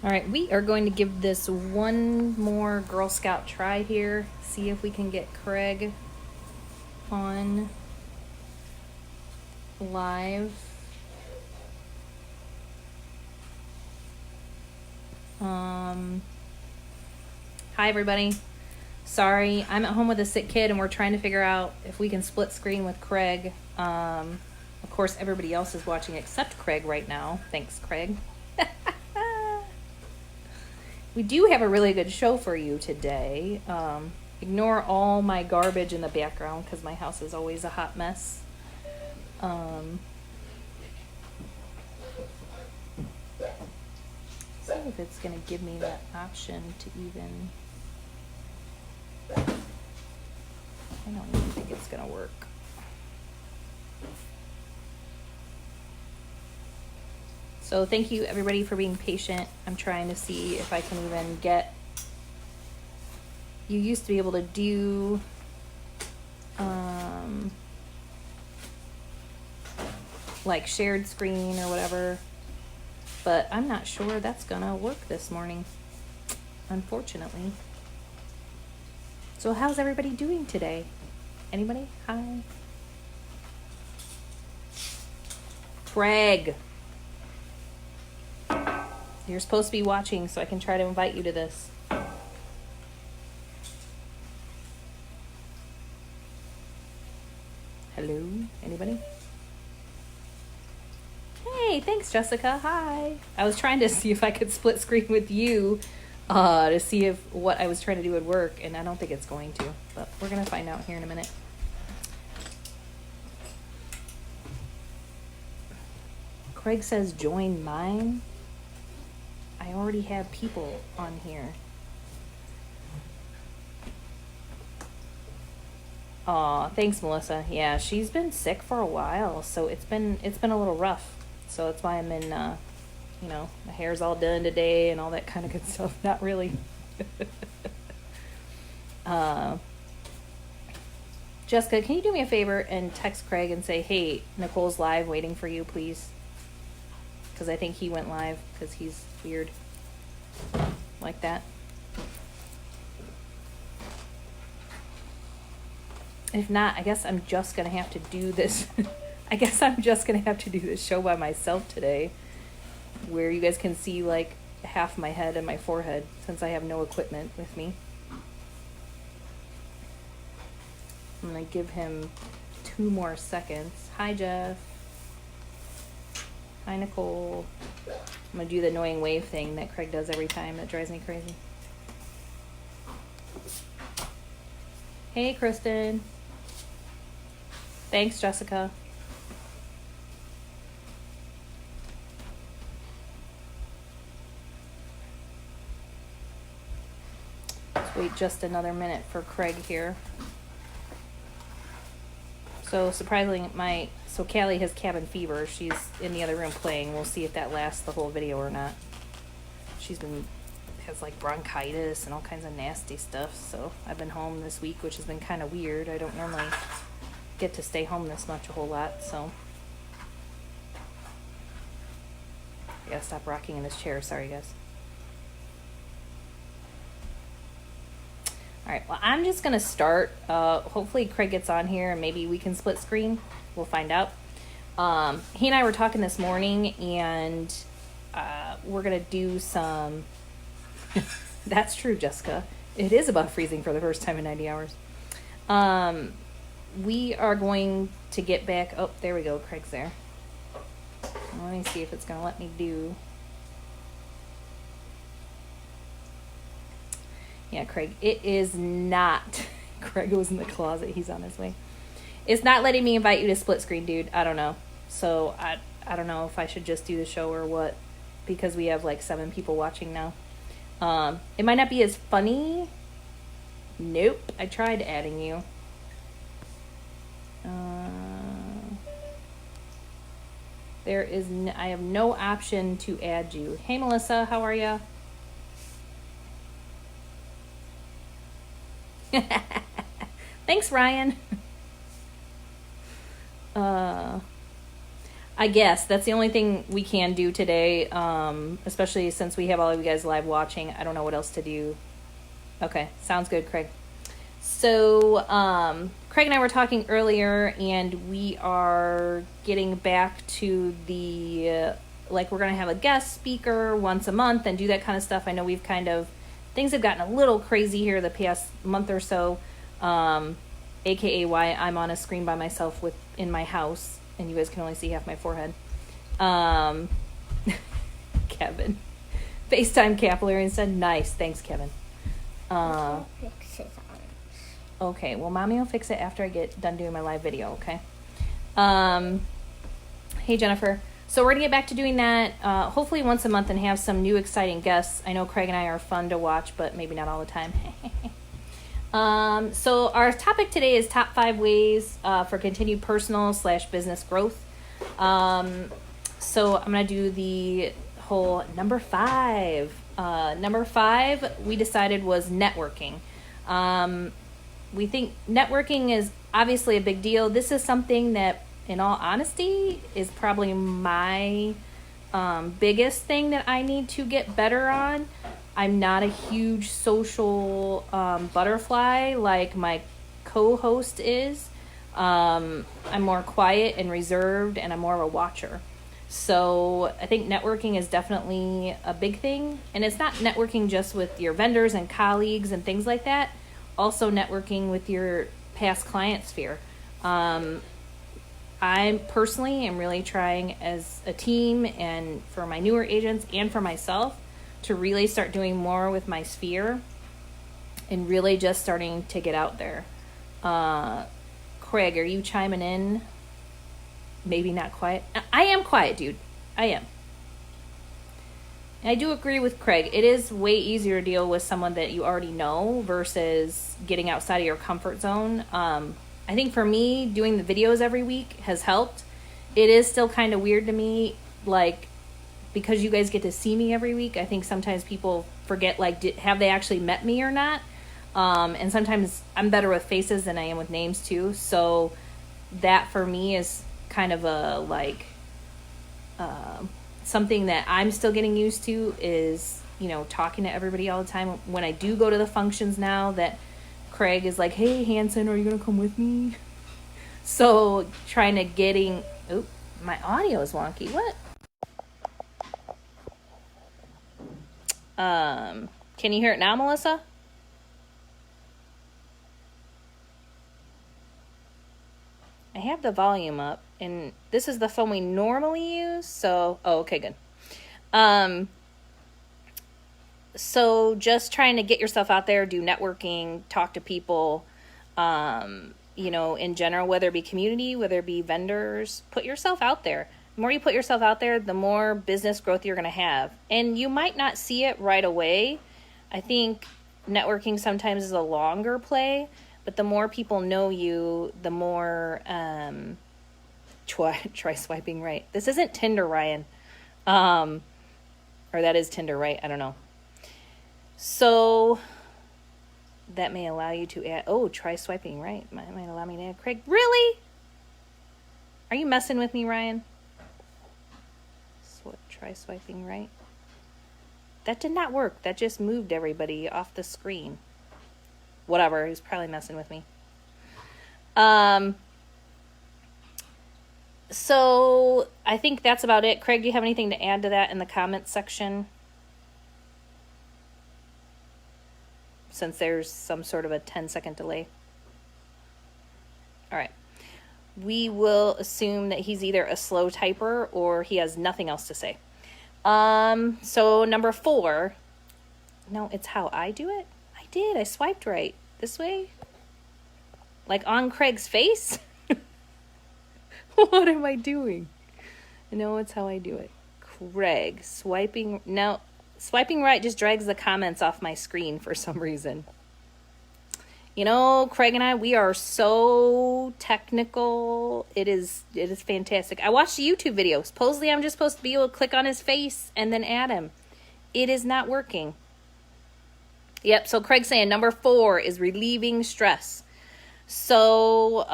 All right, we are going to give this one more Girl Scout try here. See if we can get Craig on live. Hi, everybody. Sorry, I'm at home with a sick kid, and we're trying to figure out if we can split screen with Craig. Of course, everybody else is watching except Craig right now. Thanks, Craig. We do have a really good show for you today. Ignore all my garbage in the background because my house is always a hot mess. See if it's going to give me that option to even... I don't even think it's going to work. So thank you everybody for being patient. I'm trying to see if I can even get... You used to be able to do... like shared screen or whatever. But I'm not sure that's gonna work this morning, unfortunately. So how's everybody doing today? Anybody? Hi. Craig. You're supposed to be watching, so I can try to invite you to this. Hello? Anybody? Hey, thanks, Jessica. Hi. I was trying to see if I could split screen with you to see if what I was trying to do would work, and I don't think it's going to, but we're going to find out here in a minute. Craig says join mine. I already have people on here. Aw, thanks, Melissa. Yeah, she's been sick for a while, so it's been a little rough. So that's why I'm in, you know, my hair's all done today and all that kind of good stuff. Not really. Jessica, can you do me a favor and text Craig and say, hey, Nicole's live waiting for you, please? Because I think he went live because he's weird like that. If not, I guess I'm just going to have to do this. I guess I'm just going to have to do this show by myself today, where you guys can see like half my head and my forehead since I have no equipment with me. I'm going to give him 2 more seconds. Hi, Jeff. Hi, Nicole. I'm going to do the annoying wave thing that Craig does every time. That drives me crazy. Hey, Kristen. Thanks, Jessica. Let's wait just another minute for Craig here. So surprisingly, so Callie has cabin fever. She's in the other room playing. We'll see if that lasts the whole video or not. Has like bronchitis and all kinds of nasty stuff. So I've been home this week, which has been kind of weird. I don't normally get to stay home this much a whole lot, so I gotta stop rocking in this chair. Sorry, guys. All right, well, I'm just gonna start. Hopefully Craig gets on here and maybe we can split screen. We'll find out. He and I were talking this morning, and we're gonna do some... That's true, Jessica. It is above freezing for the first time in 90 hours. We are going to get back... Oh, there we go. Craig's there. Let me see if it's going to let me do... Yeah, Craig. It is not... Craig was in the closet. He's on his way. It's not letting me invite you to split screen, dude. I don't know. So, I don't know if I should just do the show or what. Because we have like 7 people watching now. It might not be as funny. Nope. I tried adding you. I have no option to add you. Hey, Melissa, how are ya? Thanks, Ryan. I guess that's the only thing we can do today, especially since we have all of you guys live watching. I don't know what else to do. Okay, sounds good, Craig. So, Craig and I were talking earlier, and we are getting back to the, like, we're going to have a guest speaker once a month and do that kind of stuff. I know we've things have gotten a little crazy here the past month or so, aka why I'm on a screen by myself in my house, and you guys can only see half my forehead. Kevin. FaceTime capillary instead. Nice. Thanks, Kevin. Fix his arms. Okay, well, Mommy will fix it after I get done doing my live video, okay? Hey, Jennifer. So we're going to get back to doing that hopefully once a month and have some new exciting guests. I know Craig and I are fun to watch, but maybe not all the time. So our topic today is top 5 ways for continued personal/business growth. So I'm going to do the whole number 5. Number 5 we decided was networking. We think networking is obviously a big deal. This is something that, in all honesty, is probably my biggest thing that I need to get better on. I'm not a huge social butterfly like my co-host is. I'm more quiet and reserved, and I'm more of a watcher. So I think networking is definitely a big thing. And it's not networking just with your vendors and colleagues and things like that. Also networking with your past client sphere. I personally am really trying as a team and for my newer agents and for myself to really start doing more with my sphere and really just starting to get out there. Craig, are you chiming in? Maybe not quiet. I am quiet, dude. I am. And I do agree with Craig. It is way easier to deal with someone that you already know versus getting outside of your comfort zone. I think for me, doing the videos every week has helped. It is still kind of weird to me, like, because you guys get to see me every week. I think sometimes people forget, like, have they actually met me or not? And sometimes I'm better with faces than I am with names too. So that for me is kind of a, like, something that I'm still getting used to is, you know, talking to everybody all the time. When I do go to the functions now that Craig is like, hey, Hanson, are you going to come with me? So trying to my audio is wonky. What? Can you hear it now, Melissa? I have the volume up, and this is the phone we normally use, so, okay, good. So just trying to get yourself out there, do networking, talk to people, you know, in general, whether it be community, whether it be vendors, put yourself out there. The more you put yourself out there, the more business growth you're going to have. And you might not see it right away. I think networking sometimes is a longer play, but the more people know you, the more, try swiping right. This isn't Tinder, Ryan. Or that is Tinder, right? I don't know. So that may allow you to add, try swiping right. Might allow me to add Craig. Really? Are you messing with me, Ryan? Try swiping right. That did not work. That just moved everybody off the screen. Whatever. He's probably messing with me. So I think that's about it. Craig, do you have anything to add to that in the comments section? Since there's some sort of a 10-second delay. All right. We will assume that he's either a slow typer or he has nothing else to say. So number 4. No, it's how I do it. I did. I swiped right. This way? Like on Craig's face? What am I doing? No, it's how I do it. Craig, swiping. No, swiping right just drags the comments off my screen for some reason. You know, Craig and I, we are so technical. It is fantastic. I watched a YouTube video. Supposedly I'm just supposed to be able to click on his face and then add him. It is not working. Yep, so Craig's saying number 4 is relieving stress. So,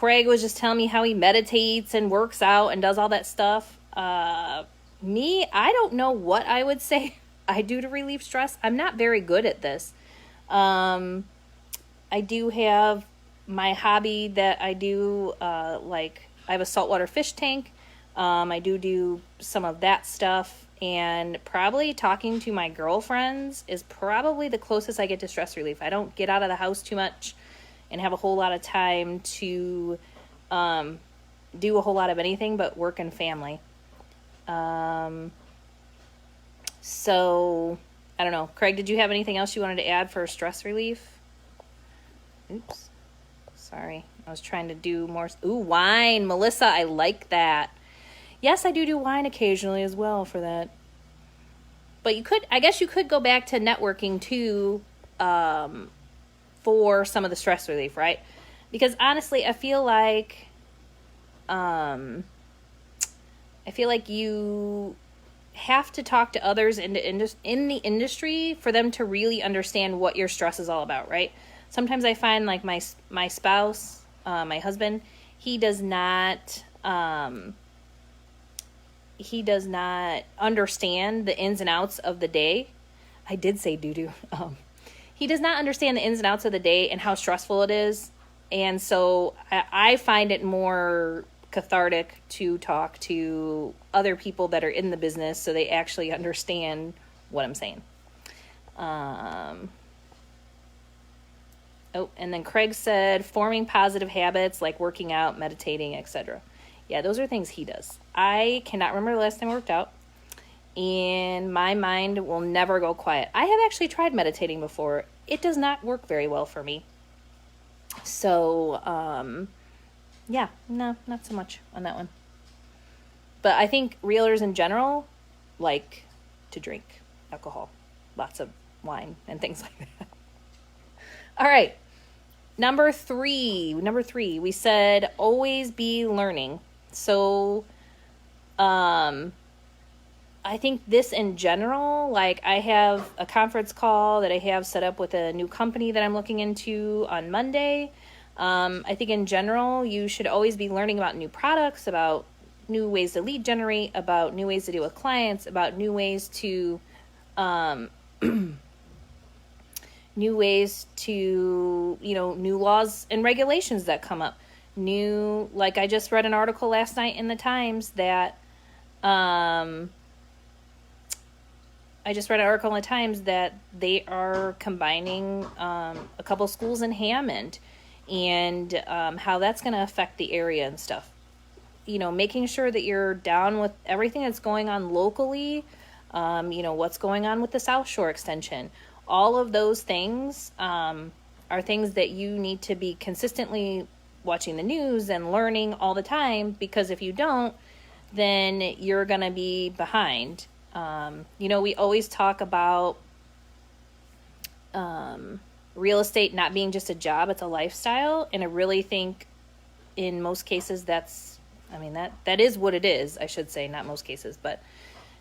Craig was just telling me how he meditates and works out and does all that stuff. Me, I don't know what I would say I do to relieve stress. I'm not very good at this. I do have my hobby that I do, like I have a saltwater fish tank. I do some of that stuff, and probably talking to my girlfriends is probably the closest I get to stress relief. I don't get out of the house too much and have a whole lot of time to do a whole lot of anything but work and family. So I don't know. Craig, did you have anything else you wanted to add for stress relief? Oops. Sorry. I was trying to do more. Ooh, wine. Melissa, I like that. Yes, I do wine occasionally as well for that. But I guess you could go back to networking too, for some of the stress relief, right? Because honestly, I feel like you have to talk to others in the industry for them to really understand what your stress is all about, right? Sometimes I find like my spouse, my husband, he does not understand the ins and outs of the day. I did say doo-doo. He does not understand the ins and outs of the day and how stressful it is. And so I find it more cathartic to talk to other people that are in the business so they actually understand what I'm saying. And then Craig said forming positive habits like working out, meditating, etc. Yeah, those are things he does. I cannot remember the last time I worked out, and my mind will never go quiet. I have actually tried meditating before. It does not work very well for me. So, yeah, no, not so much on that one. But I think realtors in general like to drink alcohol, lots of wine and things like that. All right. Number three, we said always be learning. So, I think this in general, like I have a conference call that I have set up with a new company that I'm looking into on Monday. I think in general, you should always be learning about new products, about new ways to lead generate, about new ways to deal with clients, about new ways to, new laws and regulations that come up. Like I just read an article last night in the Times that, they are combining a couple schools in Hammond, and how that's going to affect the area and stuff. Making sure that you're down with everything that's going on locally, what's going on with the South Shore extension. All of those things are things that you need to be consistently watching the news and learning all the time, because if you don't, then you're going to be behind. We always talk about real estate not being just a job, it's a lifestyle. And I really think in most cases that is what it is. I should say not most cases, but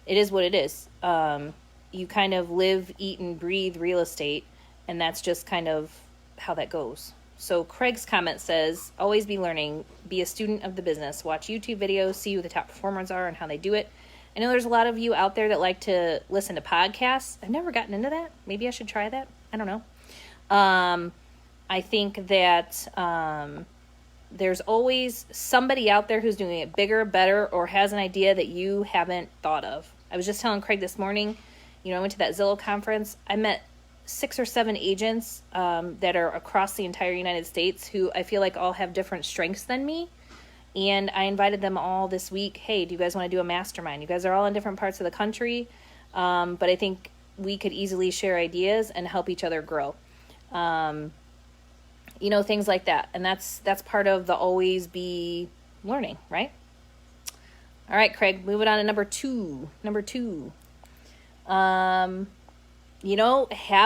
it is what it is. You kind of live, eat, and breathe real estate, and that's just kind of how that goes. So Craig's comment says, always be learning, be a student of the business, watch YouTube videos, see who the top performers are and how they do it. I know there's a lot of you out there that like to listen to podcasts. I've never gotten into that. Maybe I should try that. I don't know. I think that there's always somebody out there who's doing it bigger, better, or has an idea that you haven't thought of. I was just telling Craig this morning, I went to that Zillow conference. I met 6 or 7 agents that are across the entire United States who I feel like all have different strengths than me. And I invited them all this week. Hey, do you guys want to do a mastermind? You guys are all in different parts of the country. But I think we could easily share ideas and help each other grow. Things like that. And that's part of the always be learning, right? All right, Craig, moving on to number two. Have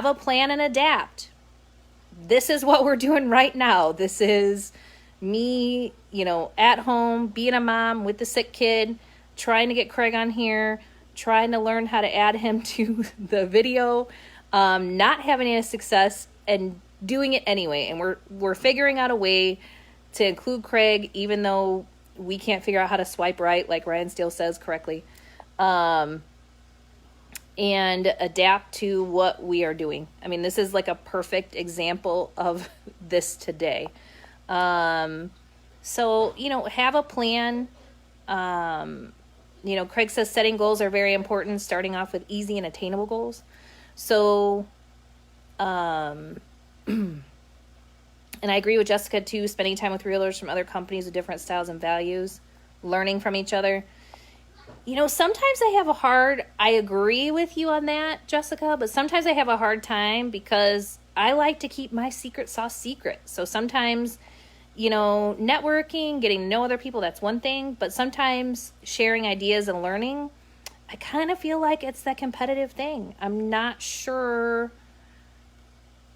a plan and adapt. This is what we're doing right now. This is me, at home, being a mom with the sick kid, trying to get Craig on here, trying to learn how to add him to the video, not having any success and doing it anyway. And we're figuring out a way to include Craig, even though we can't figure out how to swipe right, like Ryan Steele says correctly, and adapt to what we are doing. I mean, this is like a perfect example of this today. So, have a plan. Craig says setting goals are very important, starting off with easy and attainable goals. So, and I agree with Jessica too, spending time with realtors from other companies with different styles and values, learning from each other. Sometimes I agree with you on that, Jessica, but sometimes I have a hard time because I like to keep my secret sauce secret. So sometimes, networking, getting to know other people, that's one thing, but sometimes sharing ideas and learning, I kind of feel like it's that competitive thing. I'm not sure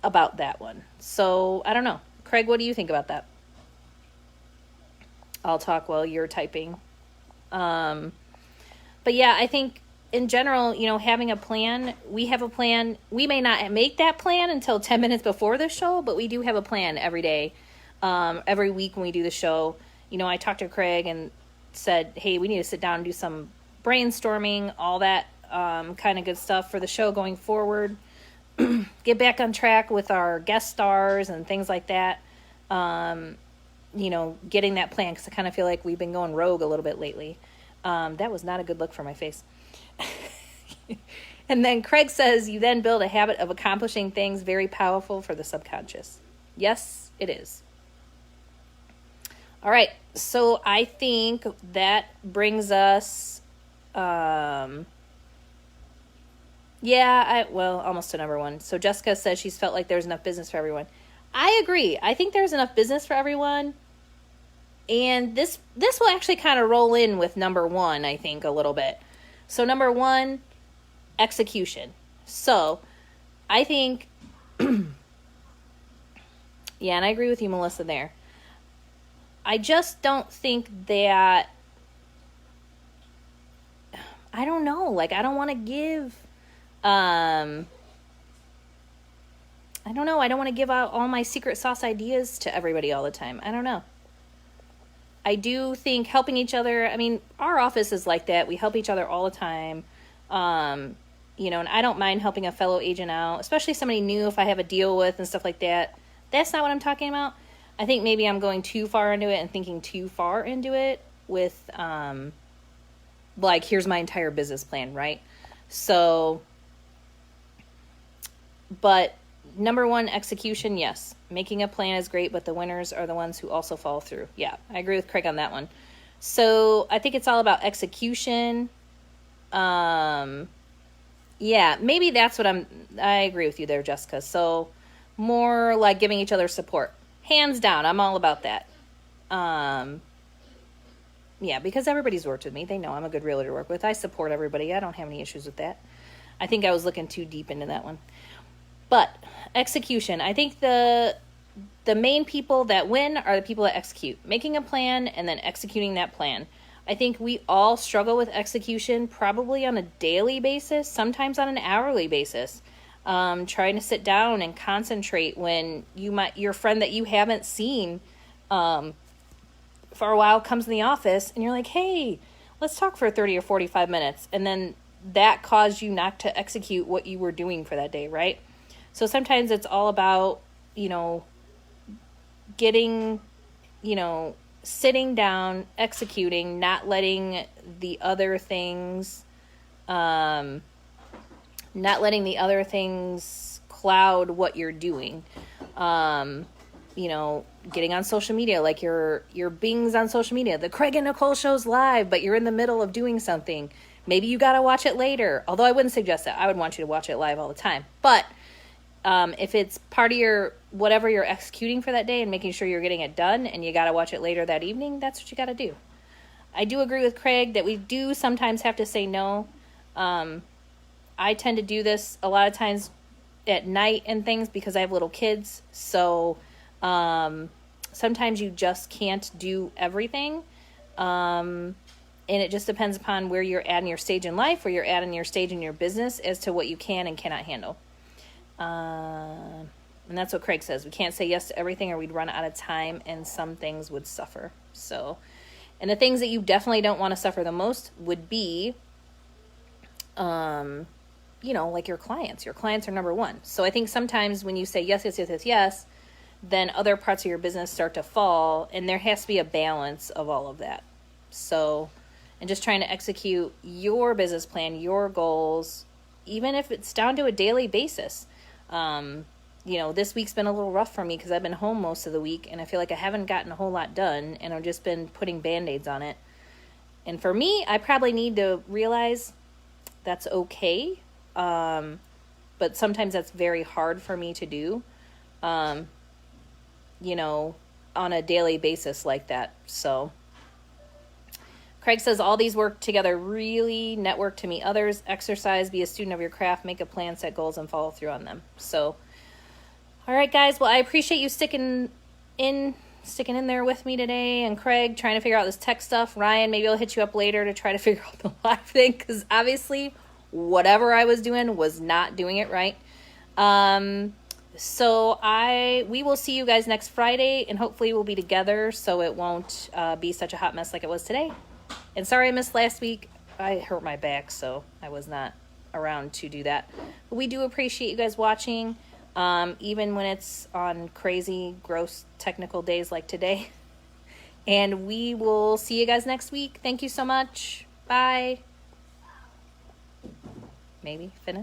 about that one. So I don't know. Craig, what do you think about that? I'll talk while you're typing. But yeah, I think in general, having a plan, we have a plan. We may not make that plan until 10 minutes before the show, but we do have a plan every day. Every week when we do the show, I talked to Craig and said, hey, we need to sit down and do some brainstorming, all that kind of good stuff for the show going forward. Get back on track with our guest stars and things like that. Getting that plan, because I kind of feel like we've been going rogue a little bit lately. That was not a good look for my face. And then Craig says, you then build a habit of accomplishing things very powerful for the subconscious. Yes, it is. All right. So I think that brings us, almost to number one. So Jessica says she's felt like there's enough business for everyone. I agree. I think there's enough business for everyone. And this will actually kind of roll in with number one, I think, a little bit. So number one, execution. So I think, and I agree with you, Melissa, there. I just don't think that, I don't know, I don't want to give, I don't want to give out all my secret sauce ideas to everybody all the time. I don't know. I do think helping each other, our office is like that. We help each other all the time. And I don't mind helping a fellow agent out, especially somebody new if I have a deal with and stuff like that. That's not what I'm talking about. I think maybe I'm going too far into it and thinking too far into it with, here's my entire business plan, right? So, but number one, execution, yes. Making a plan is great, but the winners are the ones who also follow through. Yeah, I agree with Craig on that one. So I think it's all about execution. Maybe that's what I agree with you there, Jessica. So more like giving each other support. Hands down, I'm all about that. Because everybody's worked with me. They know I'm a good realtor to work with. I support everybody. I don't have any issues with that. I think I was looking too deep into that one. But execution, I think the main people that win are the people that execute. Making a plan and then executing that plan. I think we all struggle with execution probably on a daily basis, sometimes on an hourly basis. Trying to sit down and concentrate when your friend that you haven't seen for a while comes in the office and you're like, hey, let's talk for 30 or 45 minutes. And then that caused you not to execute what you were doing for that day, right? So sometimes it's all about, getting, sitting down, executing, not letting the other things, cloud what you're doing. Getting on social media, like your bings on social media. The Craig and Nicole show's live, but you're in the middle of doing something. Maybe you got to watch it later. Although I wouldn't suggest that. I would want you to watch it live all the time. But if it's part of your whatever you're executing for that day and making sure you're getting it done and you got to watch it later that evening, that's what you got to do. I do agree with Craig that we do sometimes have to say no. I tend to do this a lot of times at night and things because I have little kids. So sometimes you just can't do everything. And it just depends upon where you're at in your stage in life, where you're at in your stage in your business as to what you can and cannot handle. And that's what Craig says. We can't say yes to everything or we'd run out of time and some things would suffer. So, and the things that you definitely don't want to suffer the most would be, you know, like your clients. Your clients are number one. So I think sometimes when you say yes, yes, yes, yes, yes, then other parts of your business start to fall, and there has to be a balance of all of that. So, and just trying to execute your business plan, your goals, even if it's down to a daily basis. You know, this week's been a little rough for me because I've been home most of the week, and I feel like I haven't gotten a whole lot done, and I've just been putting Band-Aids on it. And for me, I probably need to realize that's okay. But sometimes that's very hard for me to do, you know, on a daily basis like that. So Craig says all these work together really, network to meet others, exercise, be a student of your craft, make a plan, set goals, and follow through on them. So, all right, guys. Well, I appreciate you sticking in there with me today, and Craig trying to figure out this tech stuff. Ryan, maybe I'll hit you up later to try to figure out the live thing, because obviously whatever I was doing was not doing it right. So we will see you guys next Friday, and hopefully we'll be together so it won't be such a hot mess like it was today. And sorry I missed last week. I hurt my back, so I was not around to do that. But we do appreciate you guys watching, even when it's on crazy, gross, technical days like today. And we will see you guys next week. Thank you so much. Bye. Maybe finish.